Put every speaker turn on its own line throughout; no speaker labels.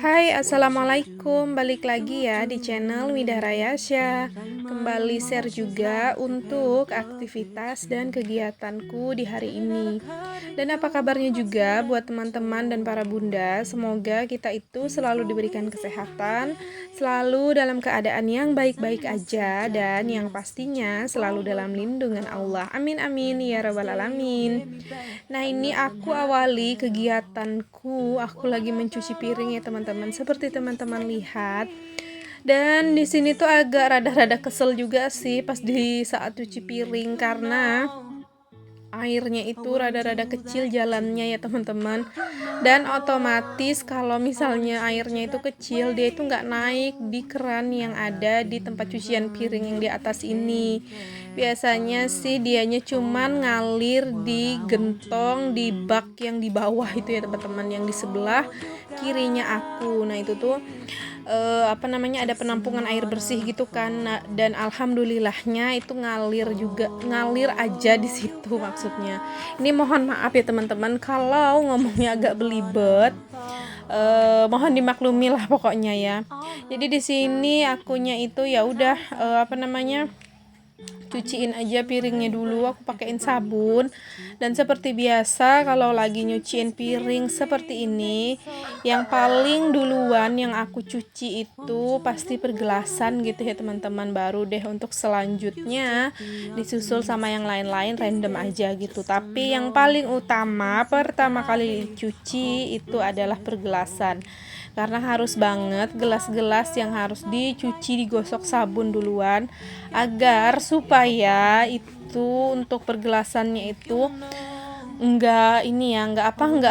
Hai, assalamualaikum. Balik lagi ya di channel Widah Rayasya. Kembali share juga untuk aktivitas dan kegiatanku di hari ini. Dan apa kabarnya juga buat teman-teman dan para bunda? Semoga kita itu selalu diberikan kesehatan, selalu dalam keadaan yang baik-baik aja, dan yang pastinya selalu dalam lindungan Allah. Amin amin ya rabbal alamin. Nah, ini aku awali kegiatanku. Aku lagi mencuci piring ya, teman-teman. Seperti teman-teman lihat. Dan di sini tuh agak rada-rada kesel juga sih pas di saat cuci piring karena airnya itu rada-rada kecil jalannya ya, teman-teman. Dan otomatis kalau misalnya airnya itu kecil, dia itu nggak naik di keran yang ada di tempat cucian piring yang di atas ini. Biasanya sih dianya cuman ngalir di gentong di bak yang di bawah itu ya, teman-teman, yang di sebelah kirinya aku. Nah, itu tuh ada penampungan air bersih gitu kan. Nah, dan alhamdulillahnya itu ngalir aja di situ maksudnya. Ini mohon maaf ya, teman-teman, kalau ngomongnya agak belibet. Mohon dimaklumi lah pokoknya ya. Jadi di sini akunya itu ya udah cuciin aja piringnya dulu, aku pakein sabun. Dan seperti biasa kalau lagi nyuciin piring seperti ini, yang paling duluan yang aku cuci itu pasti pergelasan gitu ya, teman-teman. Baru deh untuk selanjutnya disusul sama yang lain-lain, random aja gitu. Tapi yang paling utama pertama kali dicuci itu adalah pergelasan, karena harus banget gelas-gelas yang harus dicuci, digosok sabun duluan, agar supaya itu untuk pergelasannya itu nggak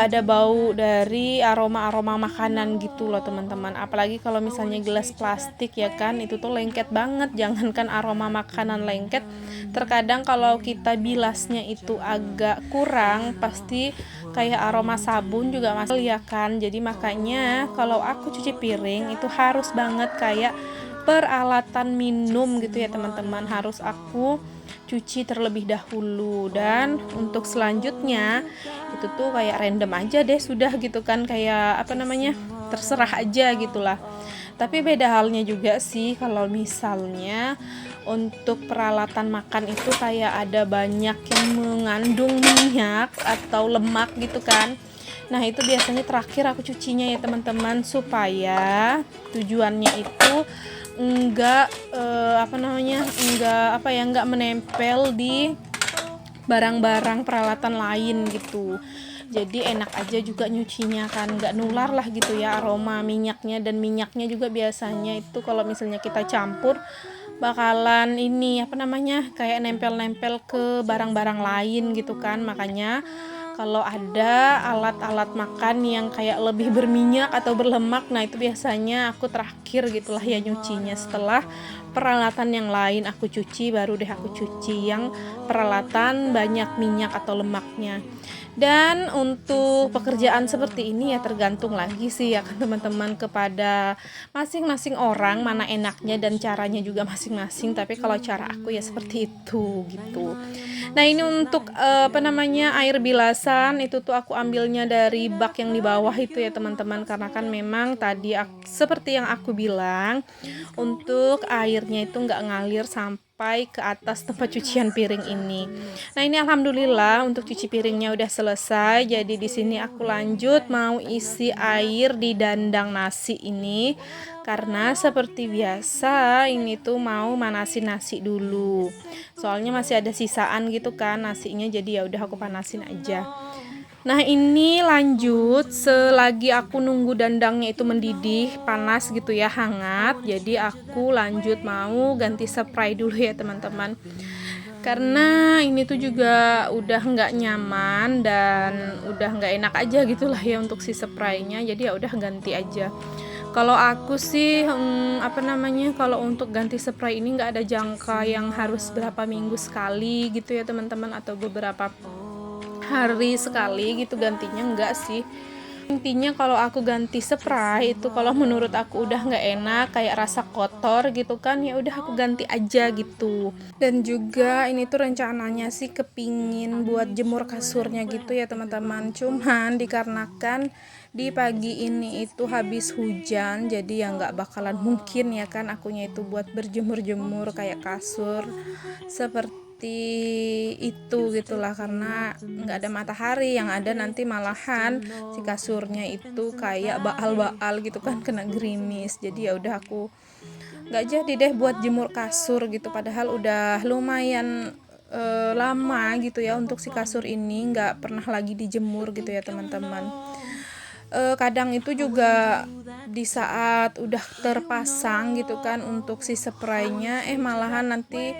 ada bau dari aroma makanan gitu loh, teman-teman. Apalagi kalau misalnya gelas plastik ya kan, itu tuh lengket banget. Jangankan aroma makanan lengket, terkadang kalau kita bilasnya itu agak kurang, pasti kayak aroma sabun juga masuk ya kan. Jadi makanya kalau aku cuci piring itu harus banget kayak peralatan minum gitu ya, teman-teman, harus aku cuci terlebih dahulu. Dan untuk selanjutnya itu tuh kayak random aja deh sudah gitu kan, kayak terserah aja gitulah. Tapi beda halnya juga sih kalau misalnya untuk peralatan makan itu kayak ada banyak yang mengandung minyak atau lemak gitu kan. Nah, itu biasanya terakhir aku cucinya ya, teman-teman, supaya tujuannya itu enggak menempel di barang-barang peralatan lain gitu. Jadi enak aja juga nyucinya kan, nggak nular lah gitu ya aroma minyaknya. Dan minyaknya juga biasanya itu kalau misalnya kita campur bakalan kayak nempel-nempel ke barang-barang lain gitu kan. Makanya kalau ada alat-alat makan yang kayak lebih berminyak atau berlemak, nah itu biasanya aku terakhir gitulah ya nyucinya. Setelah peralatan yang lain aku cuci, baru deh aku cuci yang peralatan banyak minyak atau lemaknya. Dan untuk pekerjaan seperti ini ya tergantung lagi sih ya kan, teman-teman, kepada masing-masing orang mana enaknya dan caranya juga masing-masing. Tapi kalau cara aku ya seperti itu gitu. Nah, ini untuk air bilasan itu tuh aku ambilnya dari bak yang di bawah itu ya, teman-teman, karena kan memang tadi seperti yang aku bilang, untuk airnya itu nggak ngalir sampai ke atas tempat cucian piring ini. Nah, ini alhamdulillah untuk cuci piringnya udah selesai. Jadi di sini aku lanjut mau isi air di dandang nasi ini, karena seperti biasa ini tuh mau manasin nasi dulu. Soalnya masih ada sisaan gitu kan nasinya, jadi ya udah aku panasin aja. Nah, ini lanjut selagi aku nunggu dandangnya itu mendidih, panas gitu ya, hangat. Jadi aku lanjut mau ganti spray dulu ya, teman-teman. Karena ini tuh juga udah nggak nyaman dan udah nggak enak aja gitulah ya untuk si spraynya. Jadi ya udah ganti aja. Kalau aku sih kalau untuk ganti spray ini nggak ada jangka yang harus berapa minggu sekali gitu ya, teman-teman, atau beberapa hari sekali gitu gantinya, enggak sih. Intinya kalau aku ganti spray itu kalau menurut aku udah nggak enak, kayak rasa kotor gitu kan, ya udah aku ganti aja gitu. Dan juga ini tuh rencananya sih kepingin buat jemur kasurnya gitu ya teman-teman, cuman dikarenakan di pagi ini itu habis hujan, jadi ya nggak bakalan mungkin ya kan akunya itu buat berjemur-jemur kayak kasur seperti itu gitulah, karena nggak ada matahari, yang ada nanti malahan si kasurnya itu kayak baal-baal gitu kan, kena gerimis. Jadi ya udah aku nggak jadi deh buat jemur kasur gitu, padahal udah lumayan lama gitu ya untuk si kasur ini nggak pernah lagi dijemur gitu ya teman-teman. Kadang itu juga di saat udah terpasang gitu kan untuk si spraynya, malahan nanti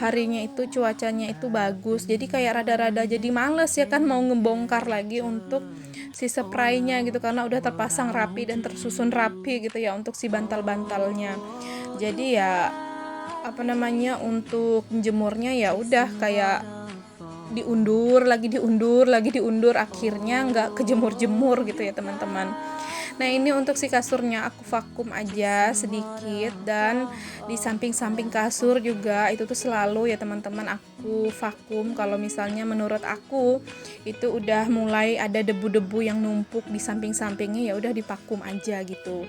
harinya itu cuacanya itu bagus, jadi kayak rada-rada jadi males ya kan mau ngebongkar lagi untuk si spraynya gitu, karena udah terpasang rapi dan tersusun rapi gitu ya untuk si bantal-bantalnya. Jadi ya apa namanya, untuk jemurnya ya udah kayak diundur lagi diundur, akhirnya nggak kejemur-jemur gitu ya teman-teman. Nah ini untuk si kasurnya aku vakum aja sedikit, dan di samping-samping kasur juga itu tuh selalu ya teman-teman aku vakum kalau misalnya menurut aku itu udah mulai ada debu-debu yang numpuk di samping-sampingnya, ya udah divakum aja gitu.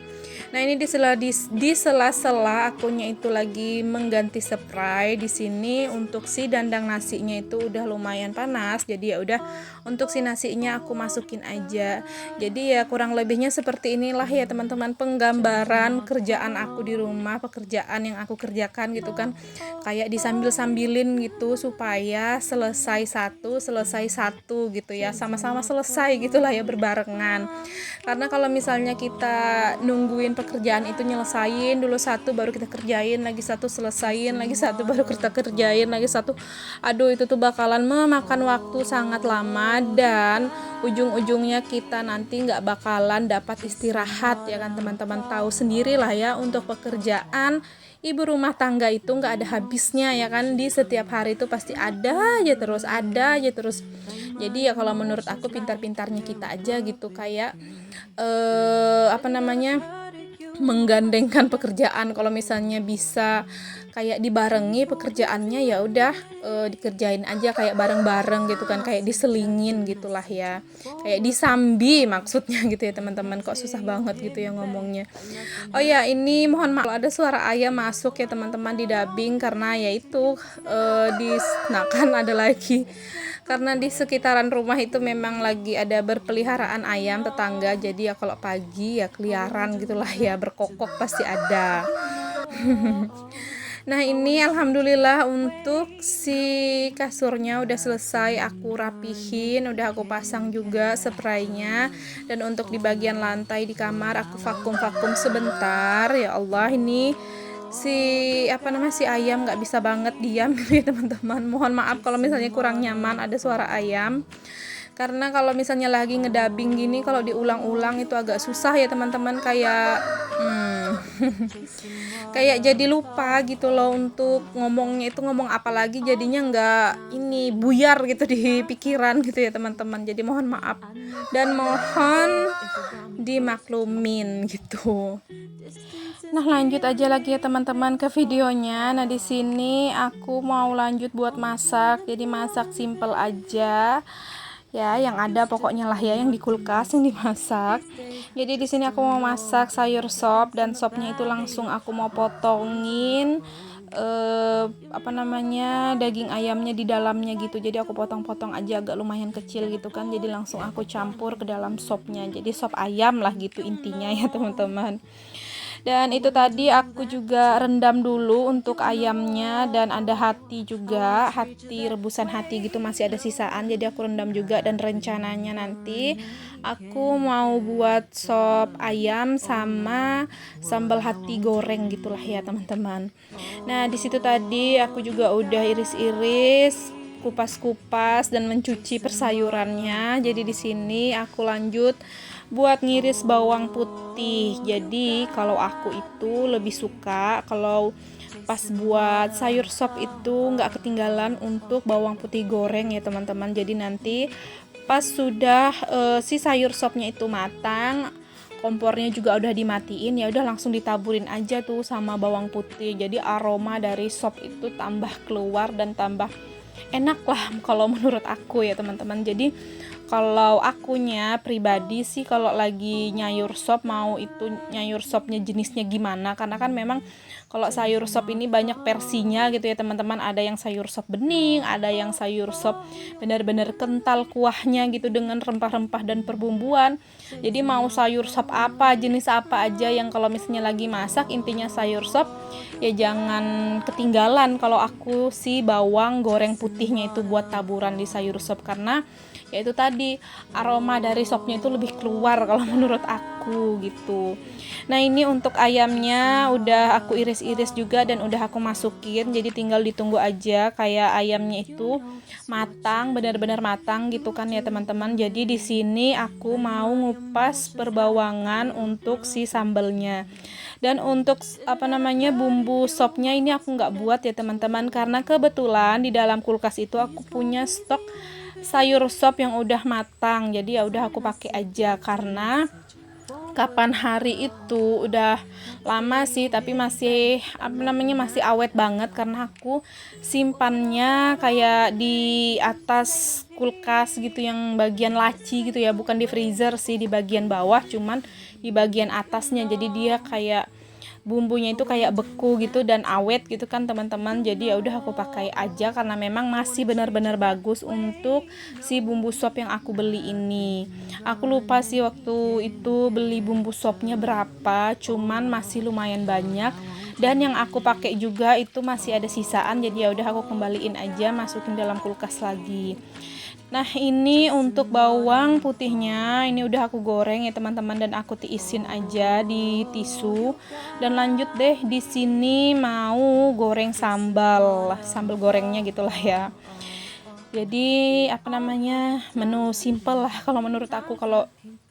Nah ini di sela-sela akunya itu lagi mengganti spray di sini untuk si dandang nasinya itu udah lumayan panas, jadi ya udah untuk si nasinya aku masukin aja. Jadi ya kurang lebihnya seperti inilah ya teman-teman penggambaran kerjaan aku di rumah, pekerjaan yang aku kerjakan gitu kan, kayak disambil-sambilin gitu supaya selesai satu gitu ya, sama-sama selesai gitulah ya, berbarengan. Karena kalau misalnya kita nungguin pekerjaan itu nyelesain dulu satu baru kita kerjain lagi satu, selesain lagi satu baru kita kerjain lagi satu, aduh itu tuh bakalan memakan waktu sangat lama, dan ujung-ujungnya kita nanti nggak bakalan dapat istirahat ya kan teman-teman. Tahu sendiri lah ya, untuk pekerjaan ibu rumah tangga itu nggak ada habisnya ya kan, di setiap hari itu pasti ada aja terus. Jadi ya kalau menurut aku pintar-pintarnya kita aja gitu, kayak apa namanya, menggandengkan pekerjaan. Kalau misalnya bisa kayak dibarengi pekerjaannya, ya udah dikerjain aja kayak bareng-bareng gitu kan, kayak diselingin gitulah ya, kayak disambi maksudnya gitu ya teman-teman. Kok susah banget gitu ya ngomongnya. Oh ya, ini mohon maaf kalau ada suara ayam masuk ya teman-teman di dubbing, karena ya itu ada lagi, karena di sekitaran rumah itu memang lagi ada berpeliharaan ayam tetangga, jadi ya kalau pagi ya keliaran gitulah ya, berkokok pasti ada. Nah ini alhamdulillah untuk si kasurnya udah selesai aku rapihin, udah aku pasang juga spraynya, dan untuk di bagian lantai di kamar aku vakum sebentar. Ya Allah, ini si ayam nggak bisa banget diam ya teman-teman. Mohon maaf kalau misalnya kurang nyaman ada suara ayam, karena kalau misalnya lagi ngedabing gini kalau diulang-ulang itu agak susah ya teman-teman, kayak kayak jadi lupa gitu loh untuk ngomongnya itu ngomong apa lagi, jadinya nggak ini buyar gitu di pikiran gitu ya teman-teman. Jadi mohon maaf dan mohon dimaklumin gitu. Nah lanjut aja lagi ya teman-teman ke videonya. Nah di sini aku mau lanjut buat masak, jadi masak simple aja ya, yang ada pokoknya lah ya, yang di kulkas yang dimasak. Jadi di sini aku mau masak sayur sop, dan sopnya itu langsung aku mau potongin daging ayamnya di dalamnya gitu. Jadi aku potong-potong aja agak lumayan kecil gitu kan, jadi langsung aku campur ke dalam sopnya, jadi sop ayam lah gitu intinya ya teman-teman. Dan itu tadi aku juga rendam dulu untuk ayamnya, dan ada hati juga, hati rebusan hati gitu masih ada sisaan, jadi aku rendam juga. Dan rencananya nanti aku mau buat sop ayam sama sambal hati goreng gitulah ya teman-teman. Nah di situ tadi aku juga udah iris-iris, kupas-kupas dan mencuci persayurannya. Jadi di sini aku lanjut buat ngiris bawang putih. Jadi kalau aku itu lebih suka kalau pas buat sayur sop itu nggak ketinggalan untuk bawang putih goreng ya teman-teman. Jadi nanti pas sudah si sayur sopnya itu matang, kompornya juga udah dimatiin, ya udah langsung ditaburin aja tuh sama bawang putih. Jadi aroma dari sop itu tambah keluar dan tambah enak lah kalau menurut aku ya teman-teman. Jadi kalau akunya pribadi sih kalau lagi nyayur sop, mau itu nyayur sopnya jenisnya gimana, karena kan memang kalau sayur sop ini banyak versinya gitu ya teman-teman. Ada yang sayur sop bening, ada yang sayur sop benar-benar kental kuahnya gitu dengan rempah-rempah dan perbumbuan. Jadi mau sayur sop apa, jenis apa aja yang kalau misalnya lagi masak, intinya sayur sop ya jangan ketinggalan. Kalau aku sih bawang goreng putihnya itu buat taburan di sayur sop, karena ya itu tadi aroma dari sopnya itu lebih keluar kalau menurut aku gitu. Nah ini untuk ayamnya udah aku iris-iris juga dan udah aku masukin, jadi tinggal ditunggu aja kayak ayamnya itu matang, benar-benar matang gitu kan ya teman-teman. Jadi di sini aku mau ngupas perbawangan untuk si sambelnya. Dan untuk bumbu sopnya ini aku nggak buat ya teman-teman, karena kebetulan di dalam kulkas itu aku punya stok sayur sop yang udah matang. Jadi ya udah aku pakai aja, karena kapan hari itu udah lama sih tapi masih masih awet banget, karena aku simpannya kayak di atas kulkas gitu, yang bagian laci gitu ya, bukan di freezer sih, di bagian bawah, cuman di bagian atasnya. Jadi dia kayak bumbunya itu kayak beku gitu dan awet gitu kan teman-teman. Jadi ya udah aku pakai aja, karena memang masih benar-benar bagus untuk si bumbu sop yang aku beli ini. Aku lupa sih waktu itu beli bumbu sopnya berapa, cuman masih lumayan banyak. Dan yang aku pakai juga itu masih ada sisaan, jadi ya udah aku kembaliin aja, masukin dalam kulkas lagi. Nah ini untuk bawang putihnya ini udah aku goreng ya teman-teman, dan aku tiisin aja di tisu. Dan lanjut deh, di sini mau goreng sambal gorengnya gitulah ya. Jadi menu simple lah kalau menurut aku kalau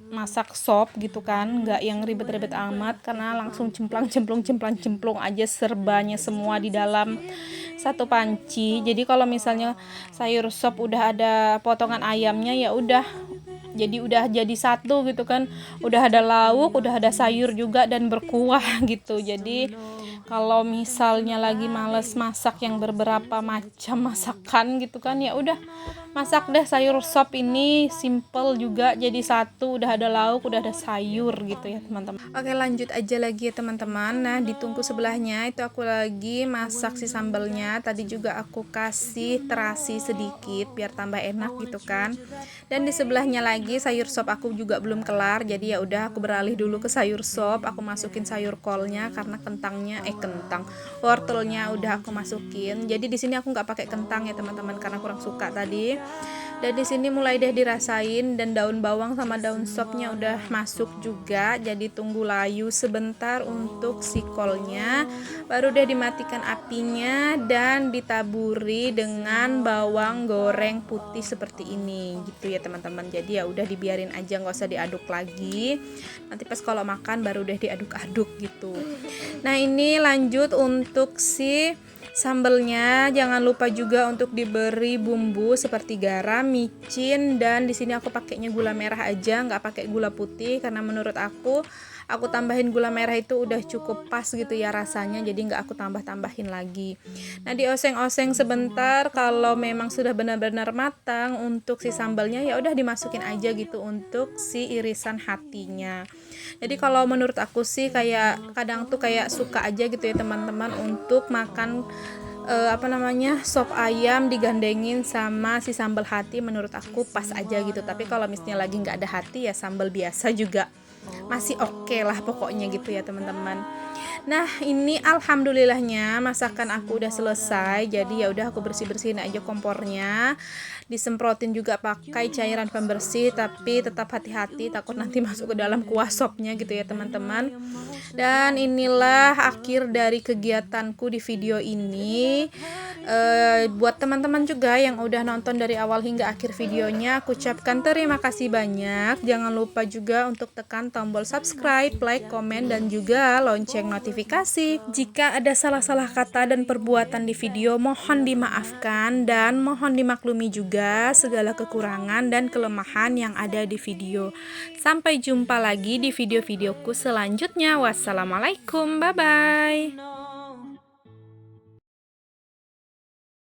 masak sop gitu kan, nggak yang ribet-ribet amat, karena langsung cemplang-cemplung aja serbanya semua di dalam satu panci. Jadi kalau misalnya sayur sop udah ada potongan ayamnya, ya udah jadi satu gitu kan, udah ada lauk, udah ada sayur juga dan berkuah gitu. Jadi kalau misalnya lagi males masak yang beberapa macam masakan gitu kan, ya udah masak deh sayur sop ini, simple juga, jadi satu, udah ada lauk, udah ada sayur gitu ya teman-teman. Oke lanjut aja lagi ya teman-teman. Nah di tungku sebelahnya itu aku lagi masak si sambalnya. Tadi juga aku kasih terasi sedikit biar tambah enak gitu kan. Dan di sebelahnya lagi sayur sop aku juga belum kelar, jadi ya udah aku beralih dulu ke sayur sop. Aku masukin sayur kolnya karena wortelnya udah aku masukin. Jadi di sini aku nggak pakai kentang ya teman-teman, karena kurang suka tadi. Dan di sini mulai deh dirasain, dan daun bawang sama daun sopnya udah masuk juga. Jadi tunggu layu sebentar untuk si kolnya, baru deh dimatikan apinya dan ditaburi dengan bawang goreng putih seperti ini gitu ya teman-teman. Jadi ya udah dibiarin aja, nggak usah diaduk lagi. Nanti pas kalau makan baru deh diaduk-aduk gitu. Nah ini lanjut untuk si sambelnya, jangan lupa juga untuk diberi bumbu seperti garam, micin, dan di sini aku pakainya gula merah aja, nggak pakai gula putih, karena menurut aku tambahin gula merah itu udah cukup pas gitu ya rasanya, jadi nggak aku tambahin lagi. Nah dioseng-oseng sebentar, kalau memang sudah benar-benar matang untuk si sambalnya, ya udah dimasukin aja gitu untuk si irisan hatinya. Jadi kalau menurut aku sih kayak kadang tuh kayak suka aja gitu ya teman-teman untuk makan sop ayam digandengin sama si sambal hati. Menurut aku pas aja gitu. Tapi kalau misalnya lagi nggak ada hati, ya sambal biasa juga masih oke lah pokoknya gitu ya teman-teman. Nah ini alhamdulillahnya masakan aku udah selesai. Jadi ya udah aku bersihin aja kompornya, disemprotin juga pakai cairan pembersih, tapi tetap hati-hati takut nanti masuk ke dalam kuah sopnya gitu ya teman-teman. Dan inilah akhir dari kegiatanku di video ini. Buat teman-teman juga yang udah nonton dari awal hingga akhir videonya, aku ucapkan terima kasih banyak. Jangan lupa juga untuk tekan tombol subscribe, like, komen, dan juga lonceng notifikasi. Jika ada salah-salah kata dan perbuatan di video, mohon dimaafkan dan mohon dimaklumi juga. juga segala kekurangan dan kelemahan yang ada di video. Sampai jumpa lagi di video-videoku selanjutnya. Wassalamualaikum, bye-bye.